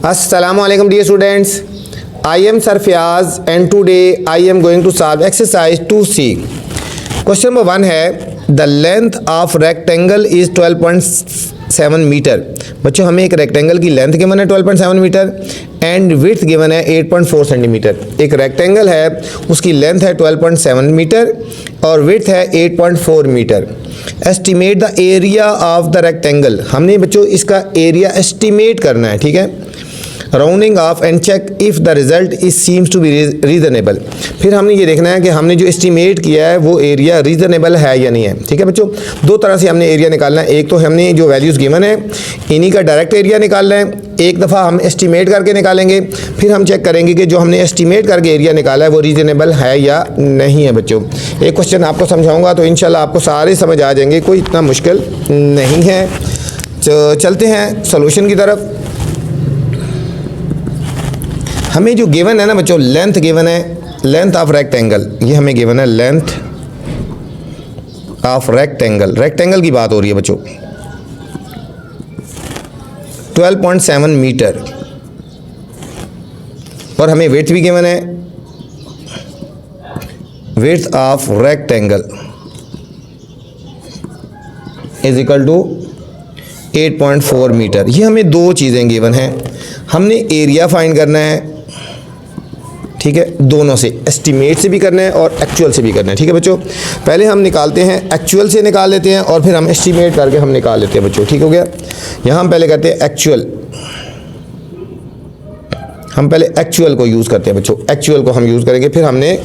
Assalamualaikum dear students. I am Sir Fiaz and today I am going to solve exercise 2C. Question number 1 है the length of rectangle is 12.7 metre. बच्चों हमें एक rectangle की length given है 12.7 metre and width given है 8.4 centimetre. एक rectangle है उसकी लेंथ है 12.7 मीटर और विड्थ है 8.4 metre. Estimate the area of the rectangle. हमने बच्चों इसका एरिया एस्टिमेट करना है, ठीक है। Rounding off and check if the result is seems to be reasonable. फिर हमने ये देखना है कि हमने जो एस्टिमेट किया है वो एरिया रीजनेबल है या नहीं है, ठीक है बच्चों। दो तरह से हमने एरिया निकालना है। एक तो हमने जो वैल्यूज़ गिवन है इन्हीं का डायरेक्ट एरिया निकालना है, एक दफ़ा हम एस्टिमेट करके निकालेंगे, फिर हम चेक करेंगे कि जो हमने एस्टिमेट करके एरिया निकाला है वो रीजनेबल है या नहीं है बच्चों। एक क्वेश्चन आपको समझाऊँगा तो इंशाल्लाह आपको सारे समझ आ जाएंगे, कोई इतना मुश्किल नहीं है। चलते हैं सोल्यूशन की तरफ। हमें जो गिवन है ना बच्चों, लेंथ गिवन है, लेंथ ऑफ रेक्टेंगल, ये हमें गिवन है लेंथ ऑफ रेक्टेंगल। रेक्टेंगल की बात हो रही है बच्चों, 12.7 मीटर और हमें विड्थ भी गिवन है, width of rectangle is equal to 8.4 metre. ये हमें दो चीज़ें गिवन हैं। हमने एरिया फाइंड करना है, ठीक है, दोनों से, एस्टिमेट से भी करना है और एक्चुअल से भी करना है, ठीक है बच्चों। पहले हम निकालते हैं, एक्चुअल से निकाल लेते हैं और फिर हम एस्टिमेट करके हम निकाल लेते हैं बच्चों, ठीक हो गया। यहाँ हम पहले करते हैं एक्चुअल, हम पहले एक्चुअल को यूज़ करते हैं बच्चों। एक्चुअल को हम यूज़ करेंगे, फिर हमने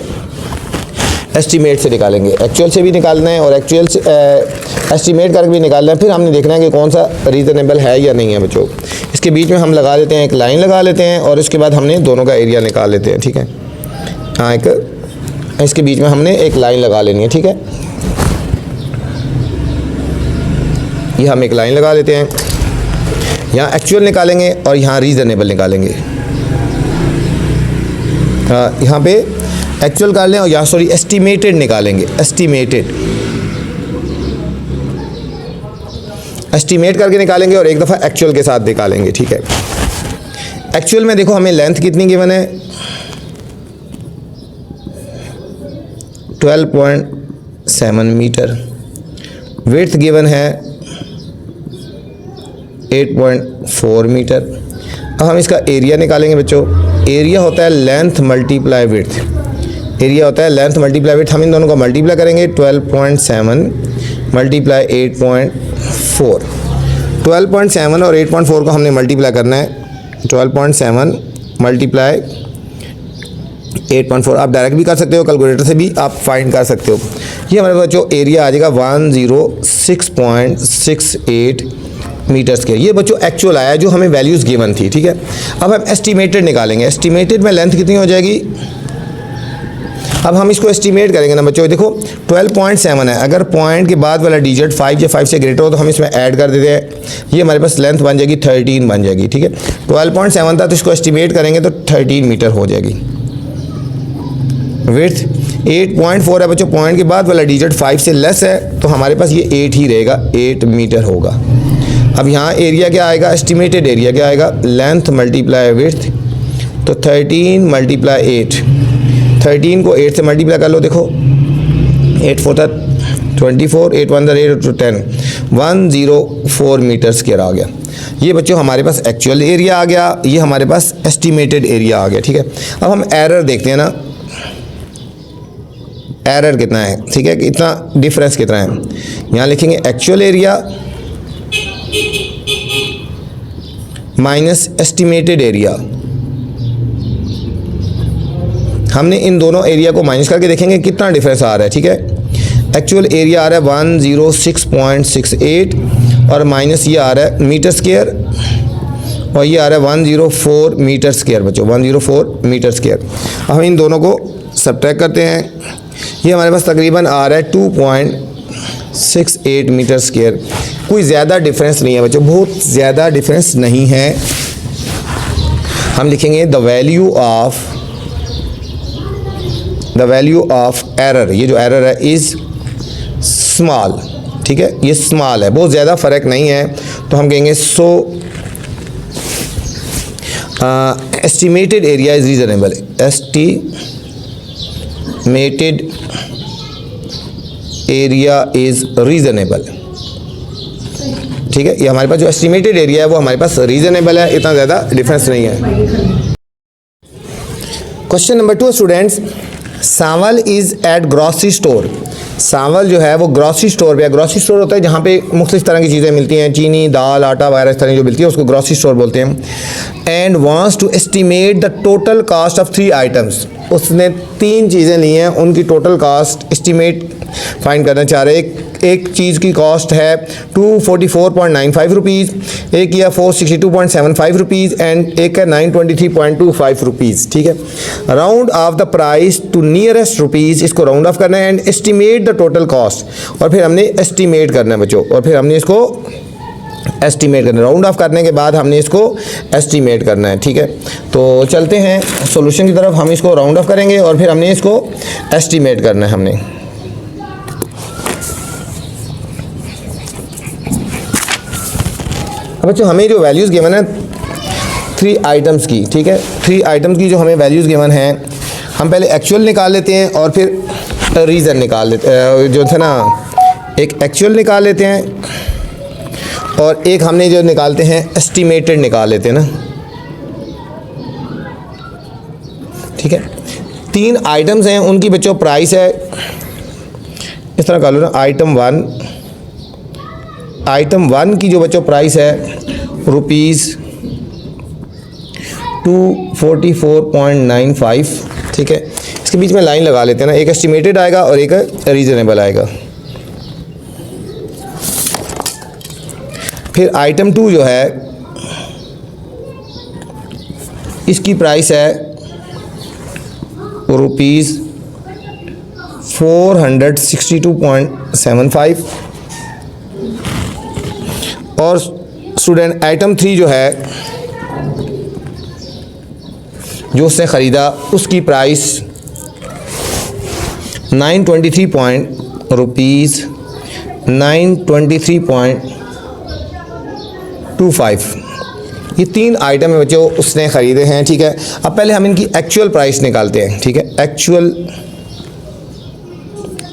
एस्टिमेट से निकालेंगे। एक्चुअल से भी निकालना है और एक्चुअल से एस्टिमेट करके भी निकालना है। फिर हमने देखना है कि कौन सा रीज़नेबल है या नहीं है बच्चों। इसके बीच में हम लगा लेते हैं, एक लाइन लगा लेते हैं और इसके बाद हमने दोनों का एरिया निकाल लेते हैं, ठीक है। हाँ, एक इसके बीच में हमने एक लाइन लगा लेनी है, ठीक है। ये हम एक लाइन लगा लेते हैं, यहाँ एक्चुअल निकालेंगे और यहाँ रीज़नेबल निकालेंगे। यहाँ पे एक्चुअल कर लें और यहाँ सॉरी एस्टिमेटेड निकालेंगे। एस्टिमेट करके निकालेंगे और एक दफ़ा एक्चुअल के साथ निकालेंगे, ठीक है। एक्चुअल में देखो हमें लेंथ कितनी गिवन है, 12.7 मीटर। विड्थ गिवन है 8.4 मीटर। अब हम इसका एरिया निकालेंगे बच्चों। एरिया होता है लेंथ मल्टीप्लाई विड्थ, एरिया होता है लेंथ मल्टीप्लाई विड्थ। हम इन दोनों को मल्टीप्लाई करेंगे, 12.7 मल्टीप्लाई 8.4। 12.7 और 8.4 को हमने मल्टीप्लाई करना है। 12.7 मल्टीप्लाई 8.4 आप डायरेक्ट भी कर सकते हो, कैलकुलेटर से भी आप फाइंड कर सकते हो। ये हमारे बच्चों एरिया आ जाएगा 106.68 मीटर स्क्वायर। ये बच्चों एक्चुअल आया जो हमें वैल्यूज़ गिवन थी, ठीक है। अब हम एस्टिमेटेड निकालेंगे। एस्टिमेटेड में लेंथ कितनी हो जाएगी, अब हम इसको एस्टिमेट करेंगे ना बच्चों। देखो 12.7 है, अगर पॉइंट के बाद वाला डिजिट 5 या 5 से ग्रेटर हो तो हम इसमें ऐड कर देते हैं। ये हमारे पास लेंथ बन जाएगी 13 बन जाएगी, ठीक है। 12.7 था तो इसको एस्टिमेट करेंगे तो 13 मीटर हो जाएगी। विड्थ 8.4 है बच्चों, पॉइंट के बाद वाला डिजिट 5 से लेस है तो हमारे पास ये 8 ही रहेगा, 8 मीटर होगा। अब यहाँ एरिया क्या आएगा, एस्टिमेटेड एरिया क्या आएगा, लेंथ मल्टीप्लाई विड्थ, तो 13 मल्टीप्लाई 8, 13 को 8 से मल्टीप्लाई कर लो। देखो 8 4 24, 8 1 8 10, 104 मीटर स्क्वायर आ गया। ये बच्चों हमारे पास एक्चुअल एरिया आ गया, ये हमारे पास एस्टिमेटेड एरिया आ गया, ठीक है। अब हम एरर देखते हैं ना, एरर कितना है, ठीक है, इतना डिफरेंस कितना है। यहाँ लिखेंगे actual area minus estimated area. हमने इन दोनों एरिया को माइनस करके देखेंगे कितना डिफरेंस आ रहा है, ठीक है। एक्चुअल एरिया आ रहा है 106.68 और माइनस ये आ रहा है मीटर स्क्वायर और ये आ रहा है 104 मीटर स्क्वायर बच्चों, 104 मीटर स्क्वायर। अब हम इन दोनों को सब्ट्रैक्ट करते हैं, ये हमारे पास तकरीबन आ रहा है 2.68 मीटर स्क्वायर। कोई ज़्यादा डिफरेंस नहीं है बच्चों, बहुत ज़्यादा डिफरेंस नहीं है। हम लिखेंगे द वैल्यू ऑफ एरर, ये जो एरर है इज़ स्मॉल, ठीक है, ये स्मॉल है, बहुत ज़्यादा फ़र्क नहीं है। तो हम कहेंगे so estimated area is reasonable, estimated area is reasonable. ठीक है, ये हमारे पास जो एस्टिमेटेड एरिया है वो हमारे पास रीजनेबल है, इतना ज़्यादा डिफरेंस नहीं है। Question number 2 students, Sanwal is at grocery store. Sanwal जो है वो ग्रॉसरी स्टोर पे है। ग्रॉसरी स्टोर होता है जहाँ पे मुख्तलिफ तरह की चीज़ें मिलती हैं, चीनी, दाल, आटा वगैरह इस तरह की जो मिलती है उसको ग्रॉसरी स्टोर बोलते हैं। And wants to estimate the total cost of 3 items. उसने 3 चीज़ें ली हैं, उनकी टोटल कास्ट एस्टिमेट फाइंड करना चाह रहे हैं। एक चीज़ की कॉस्ट है 244.95 रुपीज़, एक या 462.75 रुपीज़ एंड एक है 923.25 रुपीज़। ठीक है, round off the price to nearest rupees, इसको राउंड ऑफ करना है। And estimate the total cost, और फिर हमने एस्टिमेट करना है बच्चों, और फिर हमने इसको एस्टिमेट करना है। राउंड ऑफ करने के बाद हमने इसको एस्टिमेट करना है। ठीक है, तो चलते हैं सॉल्यूशन की तरफ। हम इसको राउंड ऑफ करेंगे और फिर हमने इसको एस्टिमेट करना है हमने। अब बच्चों हमें जो वैल्यूज़ गिवन है 3 आइटम्स की, ठीक है, 3 आइटम्स की जो हमें वैल्यूज़ गिवन हैं, हम पहले एक्चुअल निकाल लेते हैं और फिर रीज़न निकाल लेते हैं, जो थे ना, एक एक्चुअल निकाल लेते हैं और एक हमने जो निकालते हैं एस्टिमेटेड निकाल लेते हैं ना। ठीक है, 3 आइटम्स हैं, उनकी बच्चों प्राइस है इस तरह कर लो ना, आइटम वन की जो बच्चों प्राइस है ₹244.95। ठीक है, इसके बीच में लाइन लगा लेते हैं ना, एक एस्टिमेटेड आएगा और एक रीजनेबल आएगा। फिर आइटम 2 जो है इसकी प्राइस है ₹462.75। और स्टूडेंट आइटम 3 जो है जो उसने ख़रीदा उसकी प्राइस ₹923.25। ये 3 आइटम है बच्चों उसने ख़रीदे हैं। ठीक है, अब पहले हम इनकी एक्चुअल प्राइस निकालते हैं। ठीक है, एक्चुअल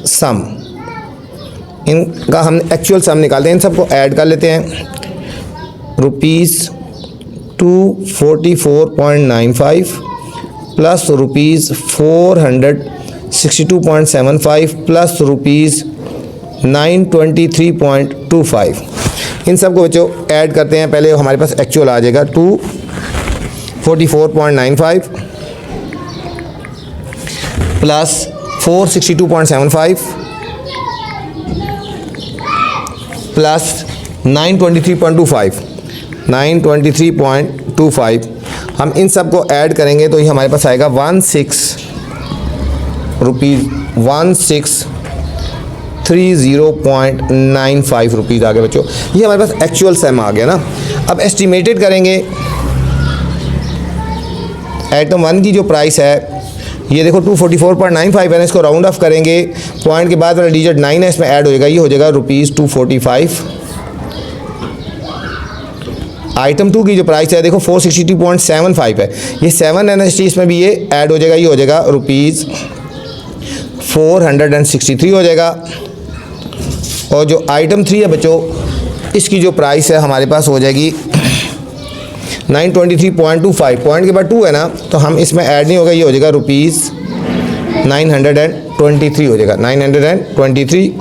सम, इनका हम एक्चुअल सम निकालते हैं, इन सबको ऐड कर लेते हैं। ₹244.95 प्लस ₹462.75 प्लस ₹923.25, इन सबको बच्चों ऐड करते हैं। पहले हमारे पास एक्चुअल आ जाएगा 244.95 प्लस 462.75 प्लस 923.25 हम इन सब को ऐड करेंगे तो ये हमारे पास आएगा 1630.95 रुपीज़ आ गए बच्चों। ये हमारे पास एक्चुअल सम आ गया ना। अब एस्टिमेटेड करेंगे, आइटम 1 की जो प्राइस है ये देखो 244.95 है, इसको राउंड ऑफ करेंगे, पॉइंट के बाद वाला डिजिट 9 है इसमें ऐड हो जाएगा, ये हो जाएगा ₹245। आइटम 2 की जो प्राइस है देखो 462.75 है, ये 7 है ना, इसमें भी ये ऐड हो जाएगा, ये हो जाएगा ₹463 हो जाएगा। और जो आइटम 3 है बच्चों इसकी जो प्राइस है हमारे पास हो जाएगी 923.25, पॉइंट के बाद 2 है ना तो हम इसमें ऐड नहीं होगा, ये हो जाएगा ₹923 हो जाएगा, 923।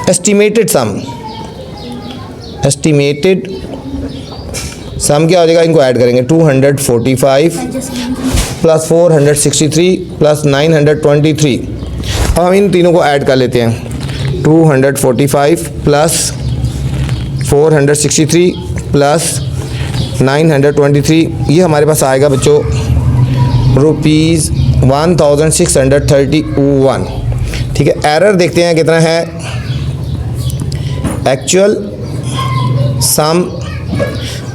एस्टिमेटेड सम क्या हो जाएगा, इनको ऐड करेंगे 245 प्लस 463 प्लस 923। अब हम इन तीनों को ऐड कर लेते हैं, 245 प्लस 463 प्लस 923, ये हमारे पास आएगा बच्चों ₹1631। ठीक है, एरर देखते हैं कितना है। एक्चुअल सम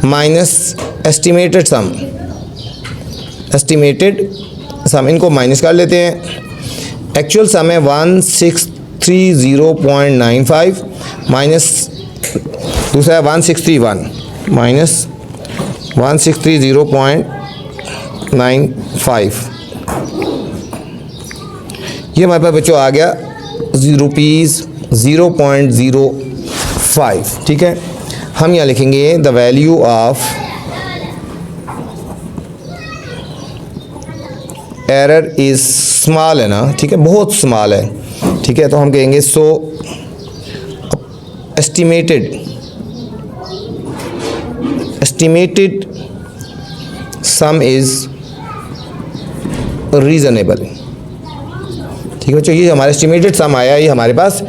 माइनस एस्टिमेटेड सम, इनको माइनस कर लेते हैं। एक्चुअल सम है 1630.95 माइनस दूसरा है 1631 माइनस 1630.95 0.95, ये हमारे पास बच्चों आ गया ₹0.05। ठीक है, हम यहाँ लिखेंगे the value of error is small, है ना। ठीक है, बहुत स्मॉल है। ठीक है, तो हम कहेंगे so estimated some is reasonable. ठीक है बच्चों, ये हमारा एस्टिमेटेड सम आया, ये हमारे पास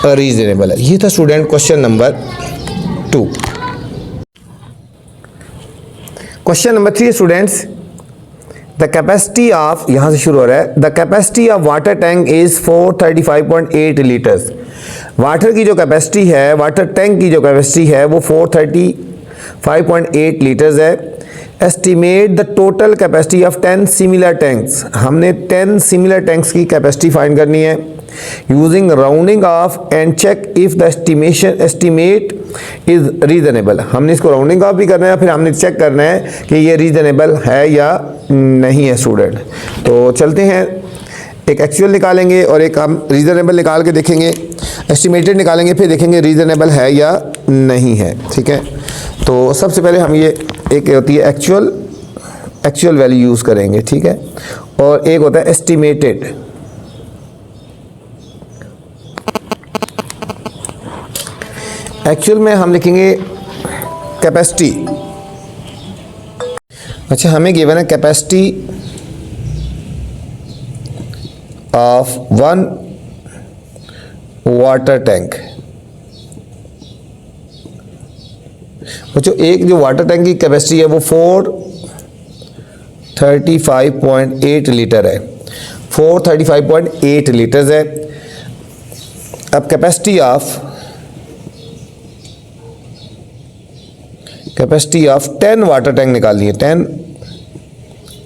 रीजनेबल है। ये था student question number 2। Question number 3 students, the capacity of, यहाँ से शुरू हो रहा है, the capacity of water tank is 435.8 litres. Water की जो कैपेसिटी है, वाटर टैंक की जो कैपेसिटी है वो 435.8 लीटर्स है। Estimate the total capacity of 10 similar tanks. हमने 10 सिमिलर टैंक्स की कैपेसिटी फाइंड करनी है using rounding off and check if the estimate is reasonable. हमने इसको राउंडिंग ऑफ भी करना है, फिर हमने चेक करना है कि ये रीजनेबल है या नहीं है स्टूडेंट। तो चलते हैं, एक एक्चुअल निकालेंगे और एक हम रीजनेबल निकाल के देखेंगे, एस्टिमेटेड निकालेंगे, फिर देखेंगे रीजनेबल है या नहीं है। ठीक है, तो सबसे पहले हम ये एक होती है एक्चुअल वैल्यू यूज़ करेंगे। ठीक है, और एक होता है एस्टिमेटेड। एक्चुअल में हम लिखेंगे कैपेसिटी। अच्छा, हमें गिवन है कैपेसिटी ऑफ 1 वाटर टैंक। बच्चों, एक जो वाटर टैंक की कैपेसिटी है वो 435.8 लीटर है, 435.8 लीटर्स है। अब कैपेसिटी ऑफ 10 वाटर टैंक निकालनी है, 10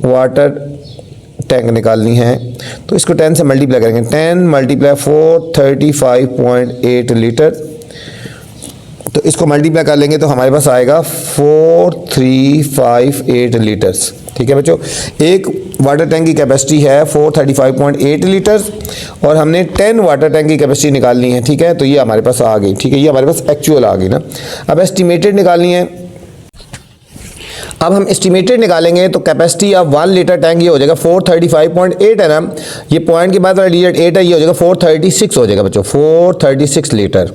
वाटर टैंक निकालनी है, तो इसको 10 से मल्टीप्लाई करेंगे। 10 मल्टीप्लाई 435.8 लीटर, तो इसको मल्टीप्लाई कर लेंगे तो हमारे पास आएगा 4358 लीटर्स। ठीक है बच्चों, एक वाटर टैंक की कैपेसिटी है 435.8 लीटर्स और हमने 10 वाटर टैंक की कैपेसिटी निकालनी है। ठीक है, तो ये हमारे पास आ गई। ठीक है, ये हमारे पास एक्चुअल आ गई ना। अब एस्टिमेटेड निकालनी है। अब हम एस्टिमेटेड निकालेंगे तो कैपेसिटी ऑफ 1 लीटर टैंक ये हो जाएगा 435.8 है ना, ये पॉइंट के बाद वाला डिजिट 8 है, ये हो जाएगा 436 हो जाएगा बच्चों, 436 लीटर,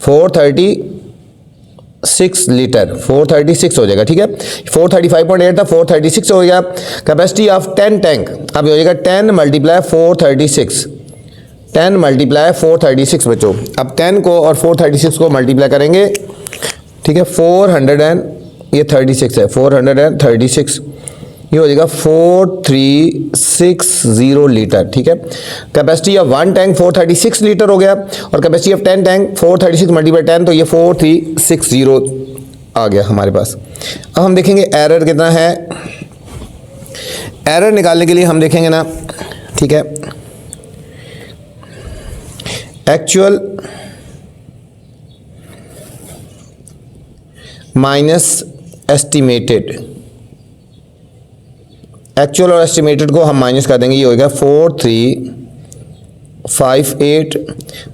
436 लीटर, 436 हो जाएगा। ठीक है, 435.8 था, 436 हो गया। कैपेसिटी ऑफ 10 टैंक, अब ये हो जाएगा 10 मल्टीप्लाई 436, 10 मल्टीप्लाई 436 बच्चों। अब 10 को और 436 को मल्टीप्लाई करेंगे। ठीक है, 436 है, 436, ये हो जाएगा 4360 लीटर। ठीक है, कैपेसिटी ऑफ 1 टैंक 436 लीटर हो गया और कैपेसिटी ऑफ 10 टैंक 436 मल्टीप्लाई 10, तो ये 4360 आ गया हमारे पास। अब हम देखेंगे एरर कितना है। एरर निकालने के लिए हम देखेंगे ना, ठीक है, एक्चुअल माइनस एस्टिमेटेड। एक्चुअल और एस्टिमेटेड को हम माइनस कर देंगे, ये होगा 4358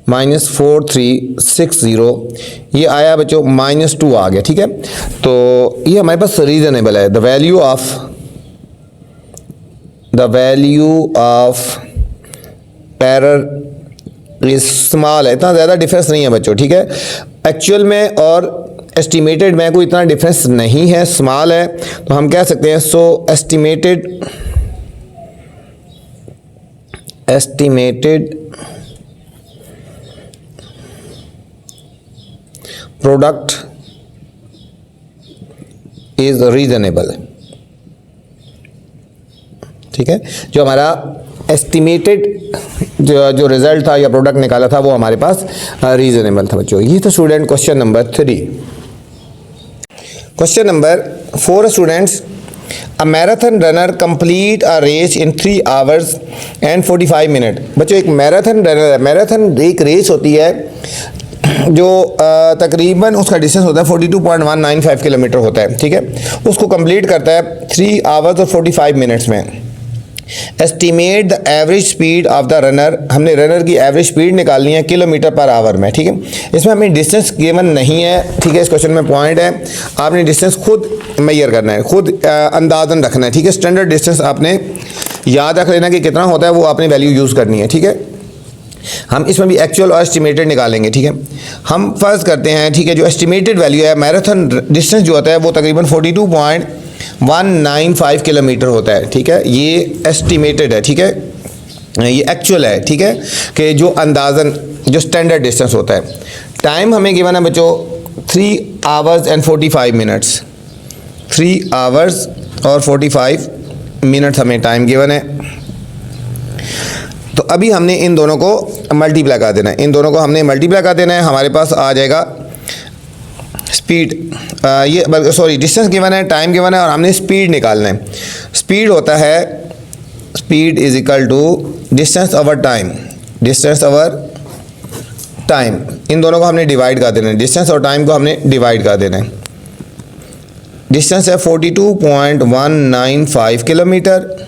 माइनस 4360, ये आया बच्चों -2 आ गया। ठीक है, तो ये हमारे पास रीजनेबल है। The value of error is small है, इतना ज़्यादा डिफरेंस नहीं है बच्चों। ठीक है, एक्चुअल में और एस्टिमेटेड में कोई इतना डिफरेंस नहीं है, स्मॉल है, तो हम कह सकते हैं सो एस्टिमेटेड प्रोडक्ट इज रीजनेबल। ठीक है, जो हमारा एस्टिमेटेड जो रिजल्ट था या प्रोडक्ट निकाला था वो हमारे पास रीजनेबल था बच्चों। ये तो student question number 3। Question number 4 students, a marathon runner complete a race in 3 hours and 45 minutes। बच्चों, एक मैराथन रनर है, मैराथन एक रेस होती है जो तकरीबन उसका डिस्टेंस होता है 42.195 किलोमीटर होता है, ठीक है। उसको कंप्लीट करता है 3 आवर्स और 45 मिनट्स में। Estimate the average speed of the runner, हमने रनर की एवरेज स्पीड निकालनी है किलोमीटर पर आवर में, ठीक है। इसमें हमें डिस्टेंस गिवन नहीं है, ठीक है। इस क्वेश्चन में पॉइंट है, आपने डिस्टेंस खुद मेजर करना है, खुद अंदाज़न रखना है, ठीक है। स्टैंडर्ड डिस्टेंस आपने याद रख लेना कि कितना होता है, वो आपने वैल्यू यूज़ करनी है, ठीक है। हम इसमें भी एक्चुअल और एस्टिमेटेड निकालेंगे, ठीक है। हम फर्ज करते हैं, ठीक है, जो एस्टिमेटेड वैल्यू है मैराथन डिस्टेंस जो होता है वो तकरीबन 42.195 किलोमीटर होता है, ठीक है। ये एस्टिमेटेड है, ठीक है, ये एक्चुअल है, ठीक है, कि जो अंदाज़न जो स्टैंडर्ड डिस्टेंस होता है। टाइम हमें गिवन है बच्चों 3 आवर्स एंड 45 मिनट्स, 3 आवर्स और 45 मिनट्स हमें टाइम गिवन है। तो अभी हमने इन दोनों को मल्टीप्लाई कर देना है, इन दोनों को हमने मल्टीप्लाई कर देना है, हमारे पास आ जाएगा स्पीड, ये सॉरी डिस्टेंस गिवन है, टाइम गिवन है और हमने स्पीड निकालना है। स्पीड होता है, speed is equal to distance over time, distance over time. इन दोनों को हमने डिवाइड कर देना है, डिस्टेंस और टाइम को हमने डिवाइड कर देना है। डिस्टेंस है 42.195 किलोमीटर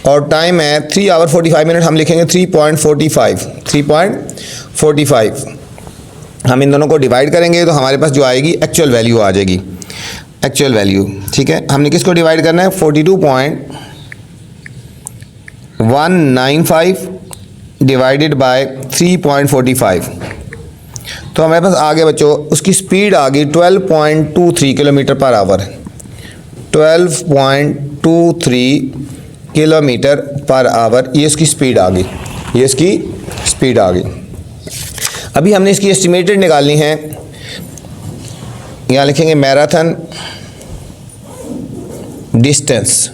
और टाइम है 3 आवर 45 मिनट, हम लिखेंगे 3.45। हम इन दोनों को डिवाइड करेंगे तो हमारे पास जो आएगी एक्चुअल वैल्यू आ जाएगी, एक्चुअल वैल्यू, ठीक है। हमने किसको डिवाइड करना है, 42.195 डिवाइडेड बाय 3.45। तो हमारे पास आगे बच्चों उसकी स्पीड आ गई 12.23 kilometre per our, 12.23 kilometre per our, ये इसकी स्पीड आ गई, ये इसकी स्पीड आ गई। अभी हमने इसकी एस्टिमेटेड निकालनी है, यहाँ लिखेंगे मैराथन डिस्टेंस।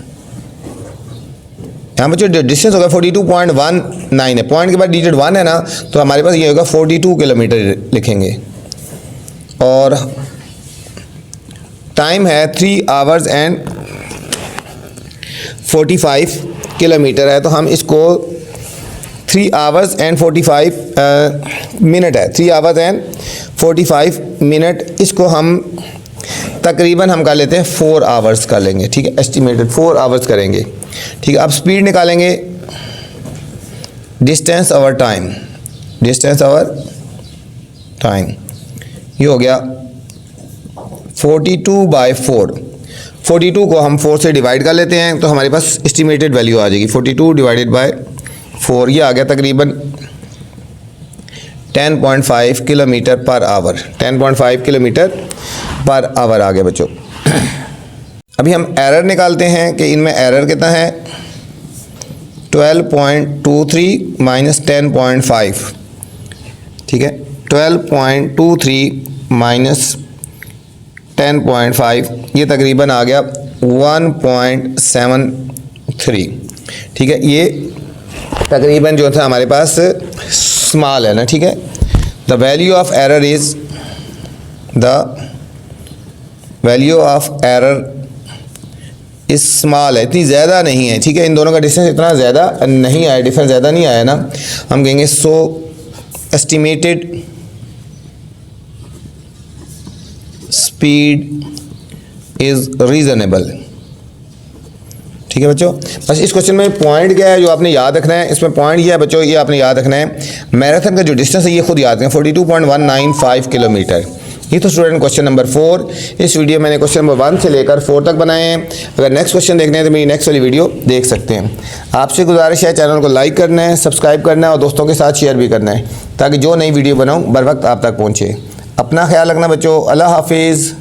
यहाँ पर जो डिस्टेंस होगा 42.19 है, पॉइंट के बाद डिजिट 1 है ना, तो हमारे पास ये होगा 42 किलोमीटर लिखेंगे और टाइम है 3 आवर्स एंड 45 किलोमीटर है। तो हम इसको 3 आवर्स एंड 45 मिनट है, 3 आवर्स एंड 45 मिनट, इसको हम तकरीबन हम कर लेते हैं 4 आवर्स कर लेंगे, ठीक है। एस्टिमेटेड 4 आवर्स करेंगे, ठीक है। अब स्पीड निकालेंगे, distance over time, distance over time, ये हो गया 42/4। 42 को हम 4 से डिवाइड कर लेते हैं तो हमारे पास एस्टिमेटेड वैल्यू आ जाएगी 42 डिवाइडेड बाय 4, ये आ गया तकरीबन 10.5 kilometre per hour, 10.5 kilometre per hour आ गया बच्चों। अभी हम एरर निकालते हैं कि इनमें एरर कितना है, 12.23 माइनस 10.5, ठीक है। 12.23 माइनस 10.5 ये तकरीबन आ गया 1.73, ठीक है। ये तकरीबन जो था हमारे पास स्मॉल है ना, ठीक है। The value of error is, the value of error इस स्मॉल है, इतनी ज़्यादा नहीं है, ठीक है। इन दोनों का डिस्टेंस इतना ज़्यादा नहीं आया, डिफरेंस ज़्यादा नहीं आया ना, हम कहेंगे so estimated speed is reasonable, ठीक है बच्चों। बस इस क्वेश्चन में पॉइंट क्या है जो आपने याद रखना है, इसमें पॉइंट ये है बच्चों, ये आपने याद रखना है मैराथन का जो डिस्टेंस है ये खुद याद रखें 42.195 किलोमीटर। ये तो स्टूडेंट क्वेश्चन नंबर 4। इस वीडियो में मैंने क्वेश्चन नंबर 1 से लेकर 4 तक बनाए हैं। अगर नेक्स्ट क्वेश्चन देखने हैं तो मेरी नेक्स्ट वाली वीडियो देख सकते हैं। आपसे गुजारिश है चैनल को लाइक करना है, सब्सक्राइब करना है और दोस्तों के साथ शेयर भी करना है ताकि जो नई वीडियो बनाऊँ बर वक्त आप तक पहुँचे। अपना ख्याल रखना बच्चों, अल्लाह हाफिज़।